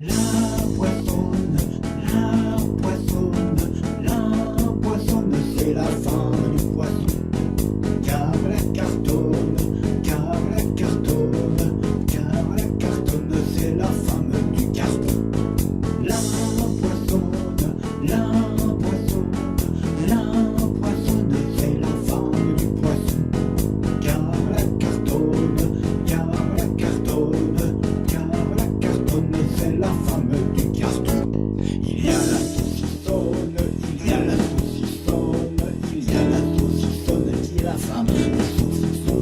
La poissonne, la poissonne, la poissonne, c'est la femme du poisson. Car la cartonne, car la cartonne, car la cartonne, c'est la femme du carton. La poissonne, la poissonne, la poissonne, c'est la femme du poisson. Car la cartonne, car la cartonne, car la cartonne, c'est la femme du carton. Il y a la saucissonne, il y a la saucissonne, il y a la saucissonne qui est la femme du saucisson.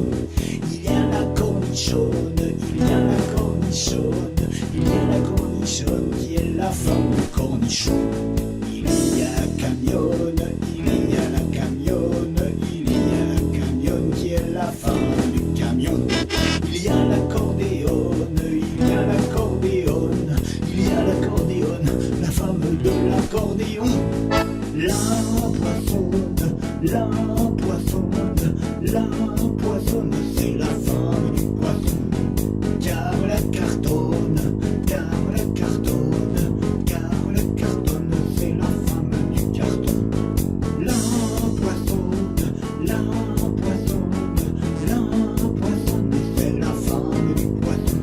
Il y a la cornichonne, il y a la cornichonne, il y a la cornichonne qui est la femme du cornichon. Il y a la camionne, il y a la camionne, il y a la camionne qui est la femme du camion. Il y a l'accordéone, il y a l'accordéone, il y a l'accordéone, la femme de l'accordéon. La poissonne, la poissonne, la poissonne, c'est la femme du poisson. Car la cartonne, car la cartonne, car la cartonne, c'est la femme du carton. La poissonne, la poissonne, la poissonne, c'est la femme du poisson.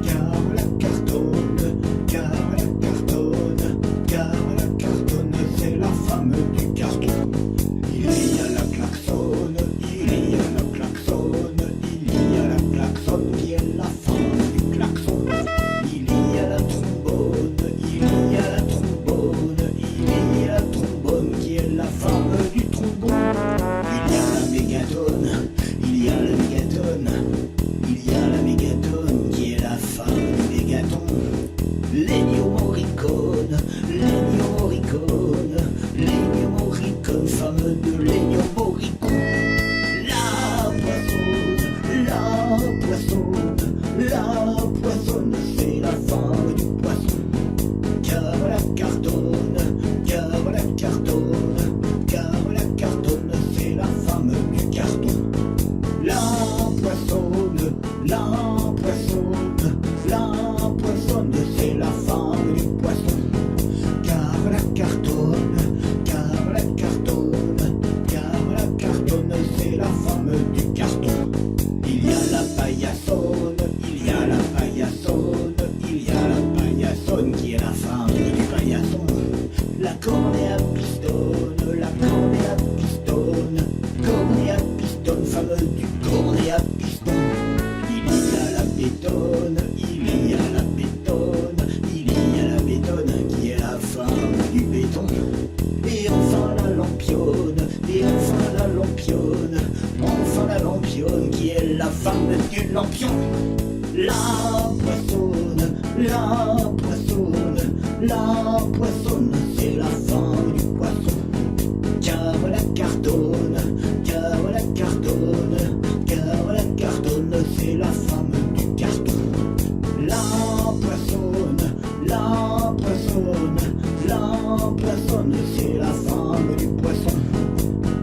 Car la cartonne, car la cartonne, car la cartonne, c'est la femme du carton. Il y a la klaxonne, il y a la klaxonne, il y a la klaxonne qui est la femme du klaxon. Il y a la trombone, il y a la trombone, il y a la trombone qui est la femme du trombone. Il y a la mégatonne, il y a la mégatonne, il y a la mégatonne qui est la femme du mégaton. L'Ennio Morricone, l'Ennio Morricone, l'Ennio Morricone, femme de l'Ennio Morricone. La poissonne, la poissonne, la poissonne, c'est la femme du poisson. Car la cartonne, car la cartonne, car la cartonne, c'est la femme du carton. La poissonne, la poissonne, la poissonne, c'est la femme du poisson. Car la cartonne, car la cartonne, car la cartonne, c'est la femme du carton. Il y a la paillassonne, il y a la paillassonne, il y a la paillassonne qui est la femme du paillasson. La cornée à pistonne, la cornée à pistonne, cornée à pistonne, femme du cornet à piston. Il y a la bétonne, il y a la bétonne, il y a la bétonne qui est la femme du béton. Et enfin la lampione, et enfin la lampione, enfin la lampione qui est la femme du lampion. La poissonne, la poissonne, la poissonne, c'est la femme du poisson. Car la cartonne, car la cartonne, car la cartonne, c'est la femme du carton. La poissonne, la poissonne, la poissonne, c'est la femme du poisson.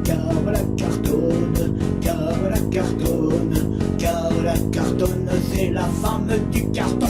Car la cartonne, car la cartonne, car la cartonne, c'est la femme du carton.